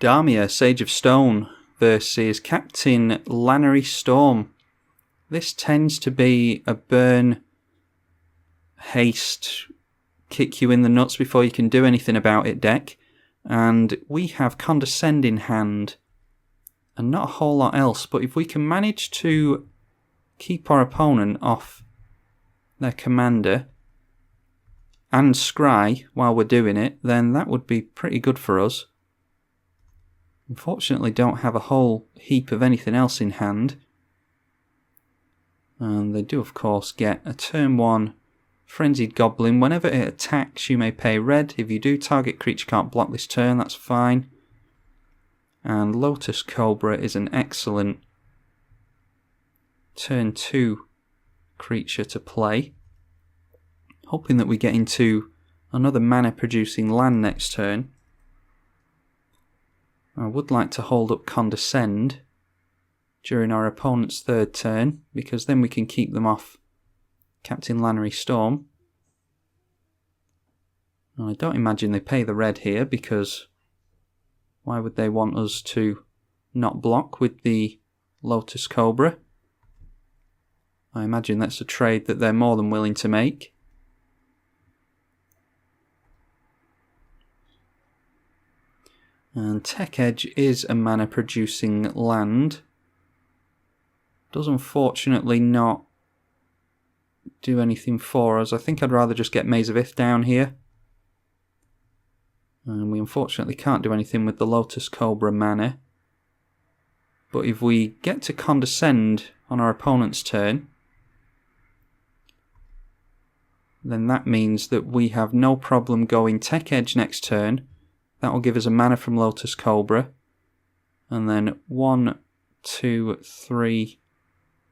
Damia, Sage of Stone versus Captain Lannery Storm. This tends to be a burn, haste, kick you in the nuts before you can do anything about it deck. And we have Condescend in hand and not a whole lot else. But if we can manage to keep our opponent off their commander and scry while we're doing it, then that would be pretty good for us. Unfortunately, don't have a whole heap of anything else in hand. And they do, of course, get a turn 1 Frenzied Goblin. Whenever it attacks, you may pay red. If you do, target creature can't block this turn, that's fine. And Lotus Cobra is an excellent turn 2 creature to play. Hoping that we get into another mana producing land next turn. I would like to hold up Condescend during our opponent's third turn, because then we can keep them off Captain Lannery Storm. And I don't imagine they pay the red here, because why would they want us to not block with the Lotus Cobra? I imagine that's a trade that they're more than willing to make. And Tech Edge is a mana producing land. Does unfortunately not do anything for us. I think I'd rather just get Maze of Ith down here. And we unfortunately can't do anything with the Lotus Cobra mana. But if we get to Condescend on our opponent's turn, then that means that we have no problem going Tech Edge next turn. That will give us a mana from Lotus Cobra. And then 1, 2, 3...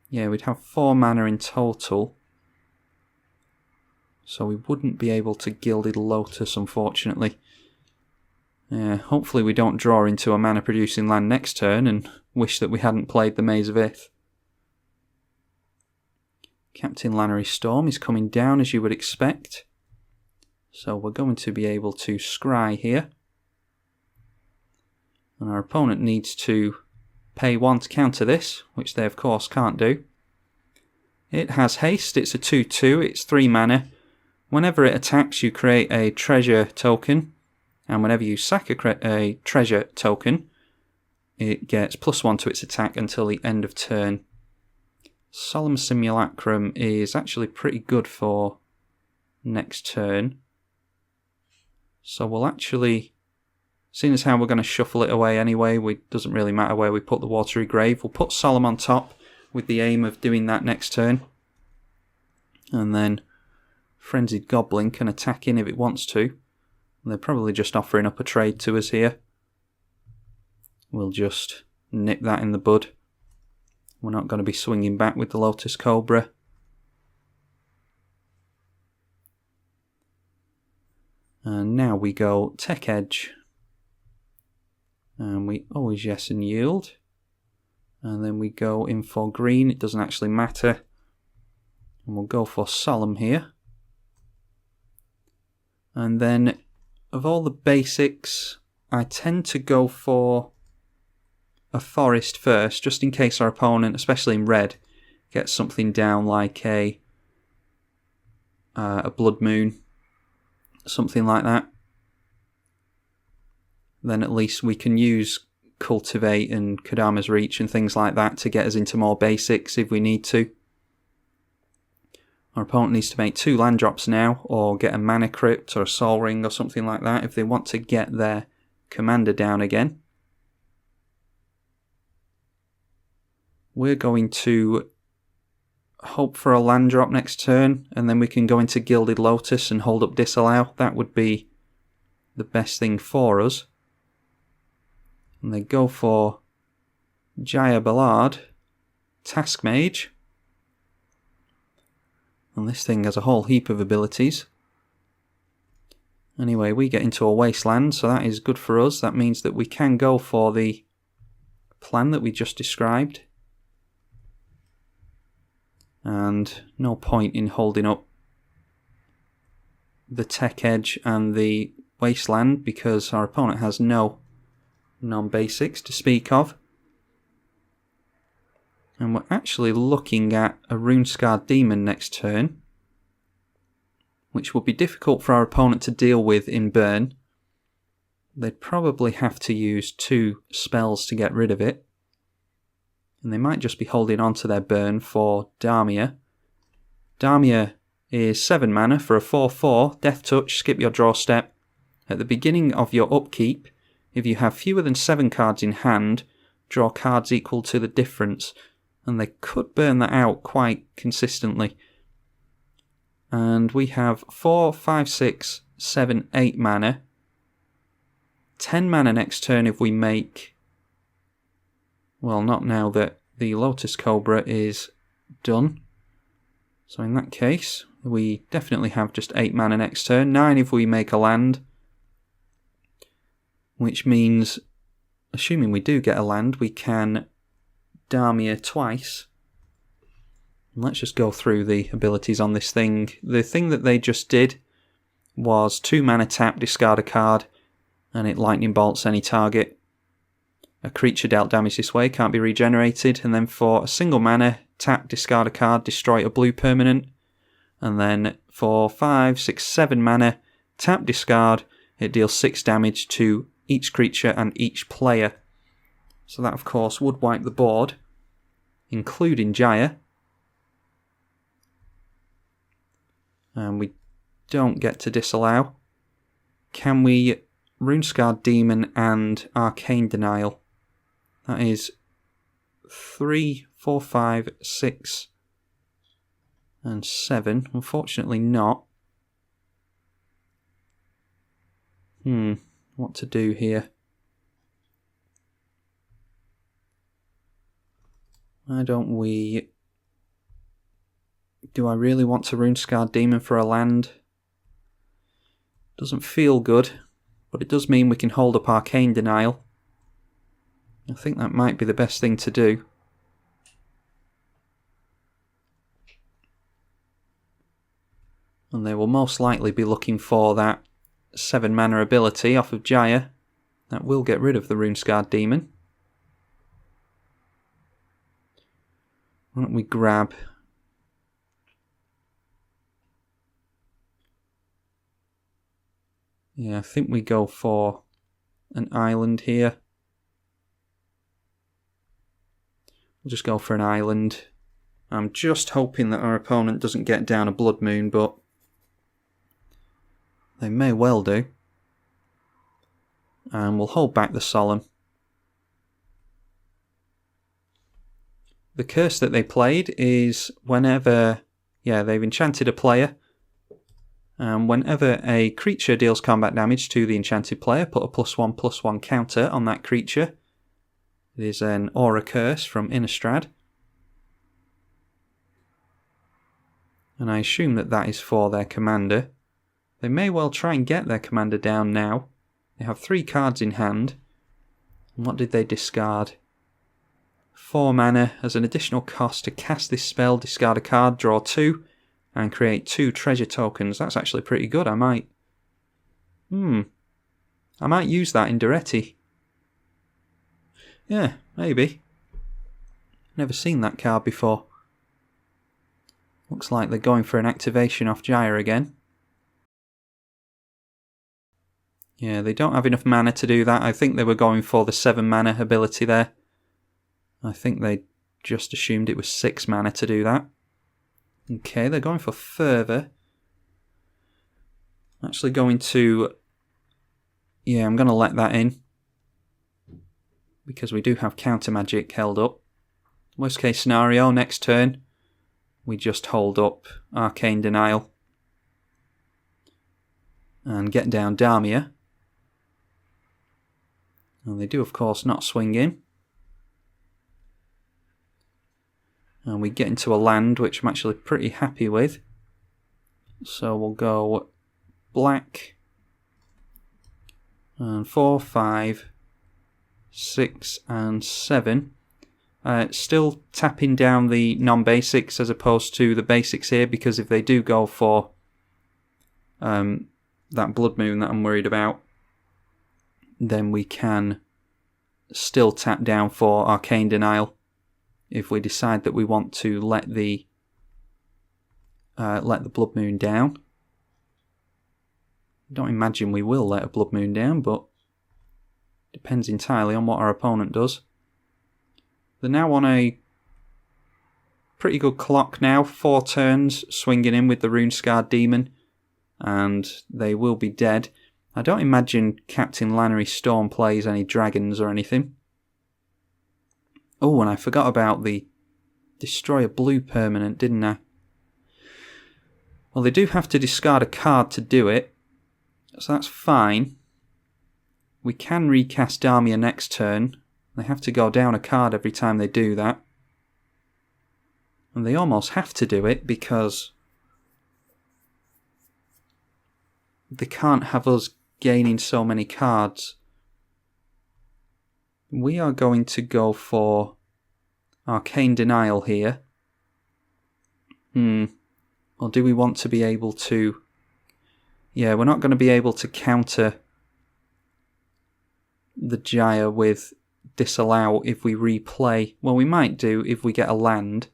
yeah, we'd have 4 mana in total. So we wouldn't be able to Gilded Lotus, unfortunately. Hopefully we don't draw into a mana producing land next turn and wish that we hadn't played the Maze of Ith. Captain Lannery Storm is coming down, as you would expect. So we're going to be able to scry here. And our opponent needs to pay 1 to counter this, which they of course can't do. It has haste, it's a 2-2, it's 3 mana. Whenever it attacks, you create a treasure token. And whenever you sack a treasure token, it gets +1 to its attack until the end of turn. Solemn Simulacrum is actually pretty good for next turn. So we'll actually, seeing as how we're going to shuffle it away anyway, it doesn't really matter where we put the Watery Grave. We'll put Solemn on top with the aim of doing that next turn. And then Frenzied Goblin can attack in if it wants to. They're probably just offering up a trade to us here. We'll just nip that in the bud. We're not going to be swinging back with the Lotus Cobra. And now we go Tech Edge. And we always yes and yield. And then we go in for green, it doesn't actually matter. And we'll go for Solemn here. And then, of all the basics, I tend to go for a forest first, just in case our opponent, especially in red, gets something down like a Blood Moon, something like that. Then at least we can use Cultivate and Kodama's Reach and things like that to get us into more basics if we need to. Our opponent needs to make 2 land drops now, or get a Mana Crypt or a Soul Ring or something like that if they want to get their commander down again. We're going to hope for a land drop next turn, and then we can go into Gilded Lotus and hold up Disallow. That would be the best thing for us. And they go for Jaya Ballard, Task Mage. And this thing has a whole heap of abilities. Anyway, we get into a wasteland, so that is good for us. That means that we can go for the plan that we just described. And no point in holding up the Tech Edge and the wasteland, because our opponent has no non-basics to speak of. And we're actually looking at a Rune-Scarred Demon next turn, which will be difficult for our opponent to deal with in burn. They'd probably have to use 2 spells to get rid of it. And they might just be holding on to their burn for Damia. Damia is 7 mana for a 4/4, Death Touch, skip your draw step. At the beginning of your upkeep, if you have fewer than 7 cards in hand, draw cards equal to the difference. And they could burn that out quite consistently. And we have 4, 5, 6, 7, 8 mana. 10 mana next turn if we make... Well, not now that the Lotus Cobra is done. So in that case, we definitely have just 8 mana next turn. 9 if we make a land. Which means, assuming we do get a land, we can Damia twice. Let's just go through the abilities on this thing. The thing that they just did was 2 mana tap, discard a card, and it lightning bolts any target. A creature dealt damage this way can't be regenerated, and then for a single mana, tap, discard a card, destroy a blue permanent, and then for 5, 6, 7 mana, tap, discard, it deals 6 damage to each creature and each player. So that of course would wipe the board, including Jaya. And we don't get to disallow. Can we Rune-Scarred Demon and Arcane Denial? That is 3, 4, 5, 6, and 7. Unfortunately not. What to do here? Why don't we... Do I really want to Rune-Scarred Demon for a land? Doesn't feel good, but it does mean we can hold up Arcane Denial. I think that might be the best thing to do. And they will most likely be looking for that 7 mana ability off of Jaya. That will get rid of the Rune-Scarred Demon. Why don't we grab... Yeah, I think we go for an island here. We'll just go for an island. I'm just hoping that our opponent doesn't get down a Blood Moon, but they may well do. And we'll hold back the Solemn. The curse that they played is whenever... Yeah, they've enchanted a player. And whenever a creature deals combat damage to the enchanted player, put a +1/+1 counter on that creature. It is an Aura Curse from Innistrad. And I assume that that is for their commander. They may well try and get their commander down now. They have 3 cards in hand. And what did they discard? 4 mana as an additional cost to cast this spell, discard a card, draw 2, and create 2 treasure tokens. That's actually pretty good. I might use that in Duretti. Yeah, maybe. Never seen that card before. Looks like they're going for an activation off Jaya again. Yeah, they don't have enough mana to do that. I think they were going for the 7 mana ability there. I think they just assumed it was 6 mana to do that. Okay, they're going for further. Actually going to... Yeah, I'm going to let that in. Because we do have counter magic held up. Worst case scenario, next turn, we just hold up Arcane Denial. And get down Damia. And they do, of course, not swing in. And we get into a land, which I'm actually pretty happy with. So we'll go black. And 4, 5, 6, and 7. Still tapping down the non-basics as opposed to the basics here, because if they do go for that Blood Moon that I'm worried about, then we can still tap down for Arcane Denial if we decide that we want to let the Blood Moon down. I don't imagine we will let a Blood Moon down, but depends entirely on what our opponent does. They're now on a pretty good clock now, 4 turns swinging in with the Rune-Scarred Demon, and they will be dead. I don't imagine Captain Lannery Storm plays any dragons or anything. Oh, and I forgot about the Destroy a Blue permanent, didn't I? Well, they do have to discard a card to do it, so that's fine. We can recast Damia next turn. They have to go down a card every time they do that. And they almost have to do it because they can't have us gaining so many cards. We are going to go for Arcane Denial here. Or do we want to be able to... Yeah, we're not going to be able to counter the Jaya with Disallow if we replay. Well, we might do if we get a land.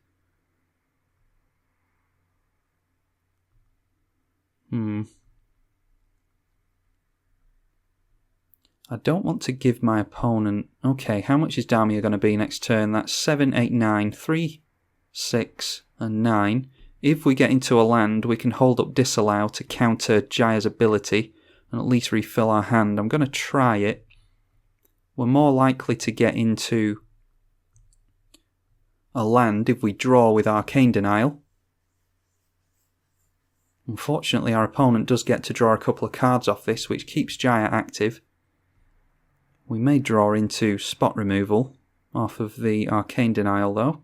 I don't want to give my opponent... Okay, how much is Damia going to be next turn? That's 7, 8, 9, 3, 6 and 9. If we get into a land, we can hold up Disallow to counter Jaya's ability and at least refill our hand. I'm going to try it. We're more likely to get into a land if we draw with Arcane Denial. Unfortunately, our opponent does get to draw a couple of cards off this, which keeps Jaya active. We may draw into Spot Removal off of the Arcane Denial, though.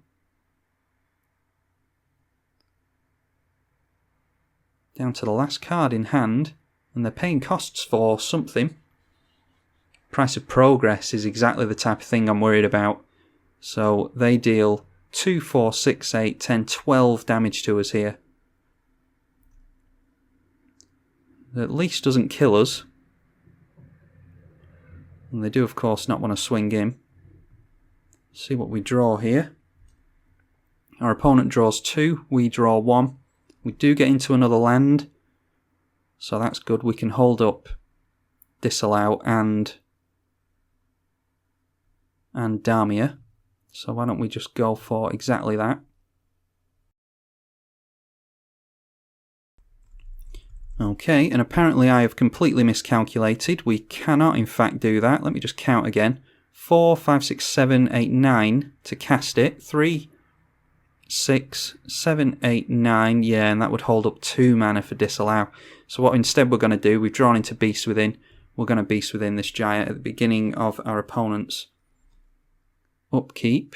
Down to the last card in hand, and they're paying costs for something. Price of Progress is exactly the type of thing I'm worried about. So they deal 2, 4, 6, 8, 10, 12 damage to us here. At least doesn't kill us. And they do, of course, not want to swing in. See what we draw here. Our opponent draws 2, we draw 1. We do get into another land, so that's good. We can hold up Disallow and Damia. So why don't we just go for exactly that. Okay, and apparently I have completely miscalculated. We cannot in fact do that. Let me just count again. 4, 5, 6, 7, 8, 9 to cast it. 3, 6, 7, 8, 9. Yeah, and that would hold up 2 mana for Disallow. So what instead we're going to do, we've drawn into Beast Within. We're going to Beast Within this Giant at the beginning of our opponent's upkeep.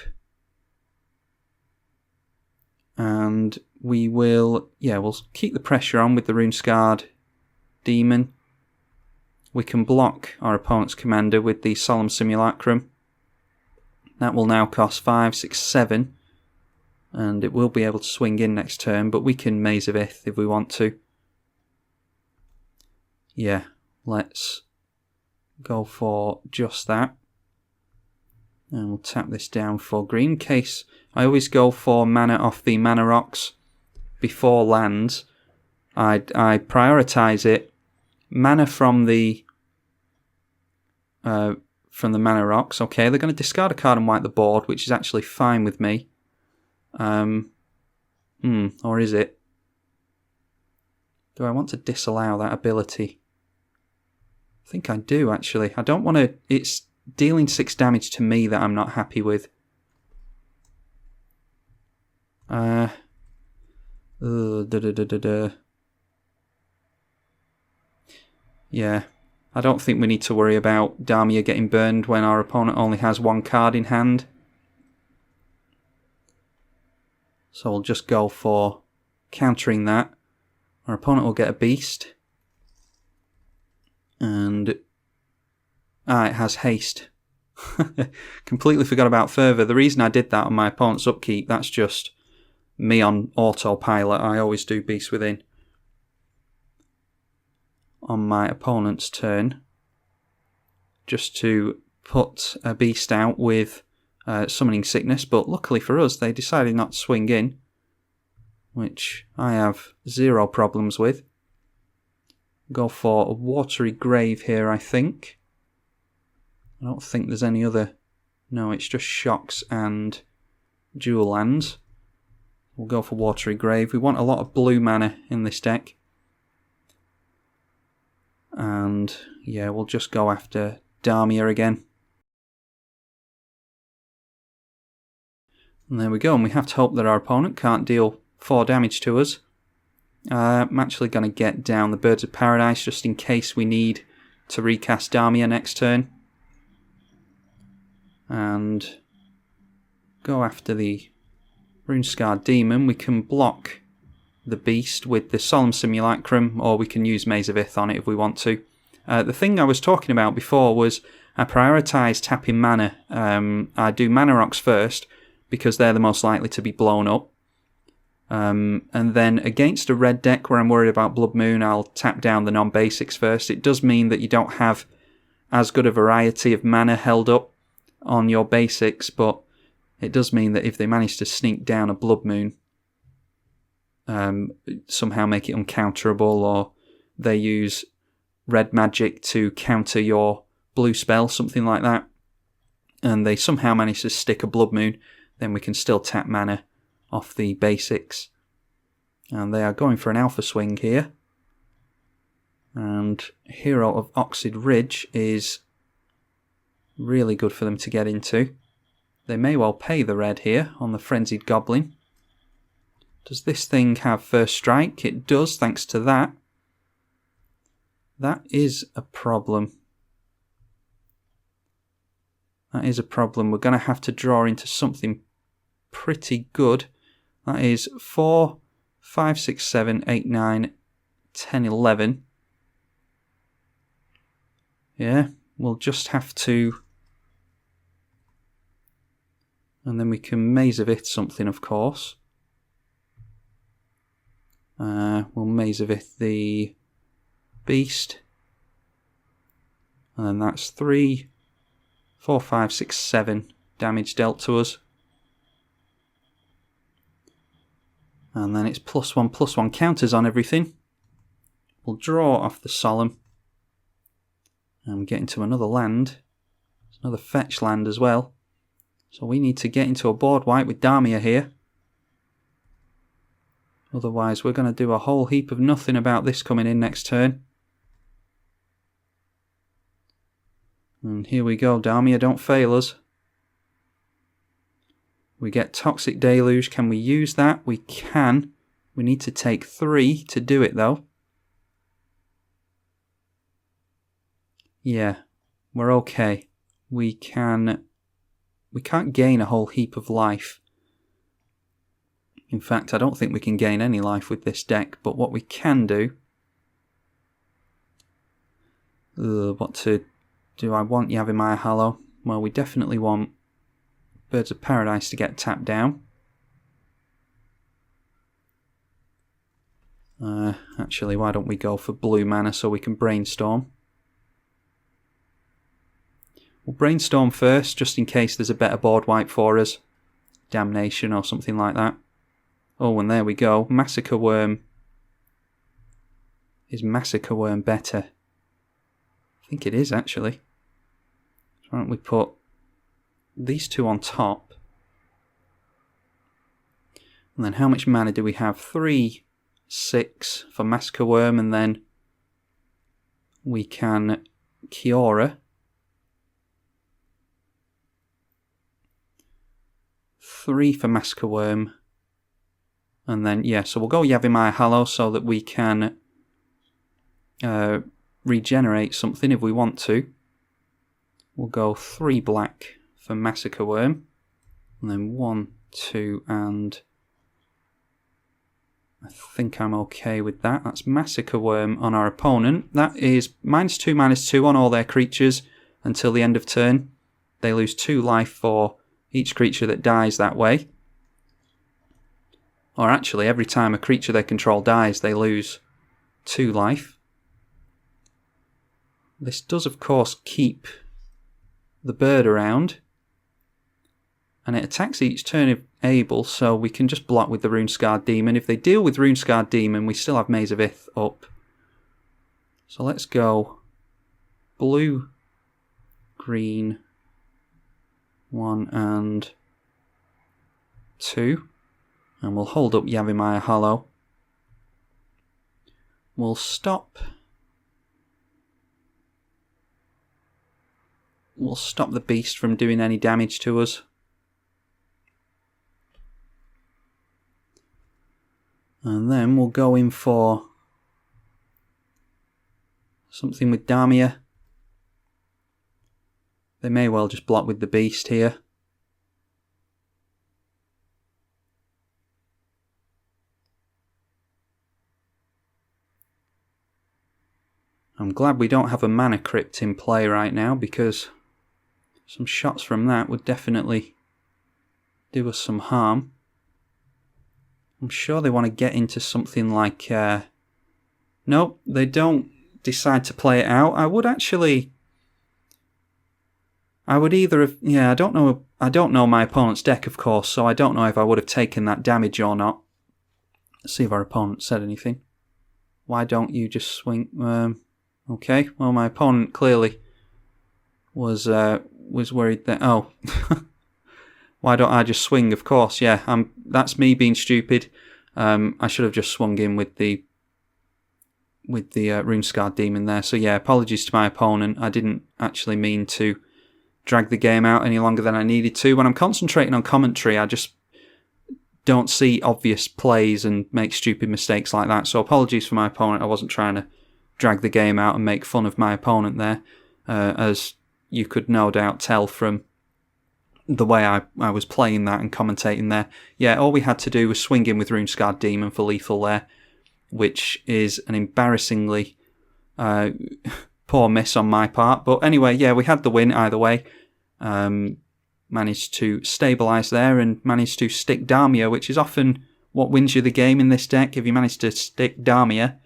And we will, we'll keep the pressure on with the Rune-Scarred Demon. We can block our opponent's commander with the Solemn Simulacrum. That will now cost 5, 6, 7. And it will be able to swing in next turn, but we can Maze of Ith if we want to. Yeah, let's go for just that. And we'll tap this down for green. In case I always go for mana off the mana rocks before lands. I prioritise it. Mana from the mana rocks. Okay, they're going to discard a card and wipe the board, which is actually fine with me. Or is it? Do I want to disallow that ability? I think I do, actually. I don't want to... It's dealing 6 damage to me that I'm not happy with. Yeah, I don't think we need to worry about Damia getting burned when our opponent only has 1 card in hand. So we'll just go for countering that. Our opponent will get a beast. And... it has haste. Completely forgot about fervour. The reason I did that on my opponent's upkeep, that's just me on autopilot. I always do Beast Within on my opponent's turn, just to put a beast out with summoning sickness, but luckily for us they decided not to swing in, which I have zero problems with. Go for a watery grave here, I think. I don't think there's any other... No, it's just shocks and dual lands. We'll go for watery grave. We want a lot of blue mana in this deck. And yeah, we'll just go after Damia again. And there we go, and we have to hope that our opponent can't deal 4 damage to us. I'm actually going to get down the Birds of Paradise just in case we need to recast Damia next turn. And go after the Rune-Scarred Demon. We can block the beast with the Solemn Simulacrum, or we can use Maze of Ith on it if we want to. The thing I was talking about before was I prioritise tapping mana. I do Mana Rocks first because they're the most likely to be blown up. And then against a red deck where I'm worried about Blood Moon, I'll tap down the non-basics first. It does mean that you don't have as good a variety of mana held up on your basics, but it does mean that if they manage to sneak down a Blood Moon, somehow make it uncounterable, or they use red magic to counter your blue spell, something like that, and they somehow manage to stick a Blood Moon, then we can still tap mana off the basics. And they are going for an alpha swing here. And Hero of Oxid Ridge is really good for them to get into. They may well pay the red here on the Frenzied Goblin. Does this thing have first strike? It does, thanks to that. That is a problem. That is a problem. We're going to have to draw into something pretty good. That is 4, 5, 6, 7, 8, 9, 10, 11. Yeah, we'll just have to... And then we can Maze of Ith something, of course. We'll Maze of Ith the beast. And then that's 3, 4, 5, 6, 7 damage dealt to us. And then it's +1/+1 counters on everything. We'll draw off the Solemn. And we get into another land. It's another fetch land as well. So we need to get into a board wipe with Damia here. Otherwise we're going to do a whole heap of nothing about this coming in next turn. And here we go, Damia, don't fail us. We get Toxic Deluge. Can we use that? We can. We need to take 3 to do it though. Yeah, we're okay. We can't gain a whole heap of life. In fact, I don't think we can gain any life with this deck, but what we can do... what to... Do I want Yavimaya Hallow? Well, we definitely want Birds of Paradise to get tapped down. Actually, why don't we go for blue mana so we can Brainstorm? We'll Brainstorm first, just in case there's a better board wipe for us. Damnation or something like that. Oh, and there we go. Massacre Worm. Is Massacre Worm better? I think it is, actually. Why don't we put these 2 on top? And then how much mana do we have? 3, 6 for Massacre Worm, and then we can Kiora. 3 for Massacre Worm. And then, yeah, so we'll go Yavimaya Hallow so that we can regenerate something if we want to. We'll go 3 black for Massacre Worm. And then 1, 2, and I think I'm okay with that. That's Massacre Worm on our opponent. That is -2/-2 on all their creatures until the end of turn. They lose 2 life for each creature that dies that way. Or actually, every time a creature they control dies, they lose 2 life. This does, of course, keep the bird around. And it attacks each turn if able, so we can just block with the Rune-Scarred Demon. If they deal with Rune-Scarred Demon, we still have Maze of Ith up. So let's go blue, green, 1 and 2. And we'll hold up Yavimaya Hollow. We'll stop. We'll stop the beast from doing any damage to us. And then we'll go in for something with Damia. They may well just block with the beast here. I'm glad we don't have a Mana Crypt in play right now, because some shots from that would definitely do us some harm. I'm sure they want to get into something like... Nope, they don't decide to play it out. I would either have... Yeah, I don't know my opponent's deck, of course, so I don't know if I would have taken that damage or not. Let's see if our opponent said anything. Why don't you just swing... Okay, well, my opponent clearly was worried that... Oh... Why don't I just swing? Of course, yeah. That's me being stupid. I should have just swung in with the Rune-Scarred Demon there. So yeah, apologies to my opponent. I didn't actually mean to drag the game out any longer than I needed to. When I'm concentrating on commentary, I just don't see obvious plays and make stupid mistakes like that. So apologies for my opponent. I wasn't trying to drag the game out and make fun of my opponent there, as you could no doubt tell from the way I was playing that and commentating there. Yeah, all we had to do was swing in with Rune-Scarred Demon for lethal there, which is an embarrassingly poor miss on my part. But anyway, yeah, we had the win either way. Managed to stabilise there and managed to stick Damia, which is often what wins you the game in this deck. If you manage to stick Damia,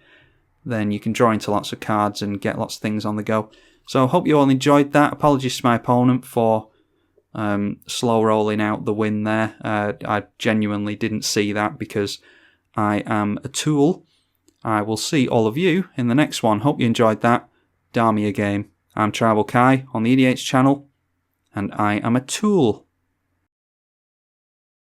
then you can draw into lots of cards and get lots of things on the go. So I hope you all enjoyed that. Apologies to my opponent for slow rolling out the win there. I genuinely didn't see that because I am a tool. I will see all of you in the next one. Hope you enjoyed that Damia game. I'm tribalkai on the EDH channel, and I am a tool.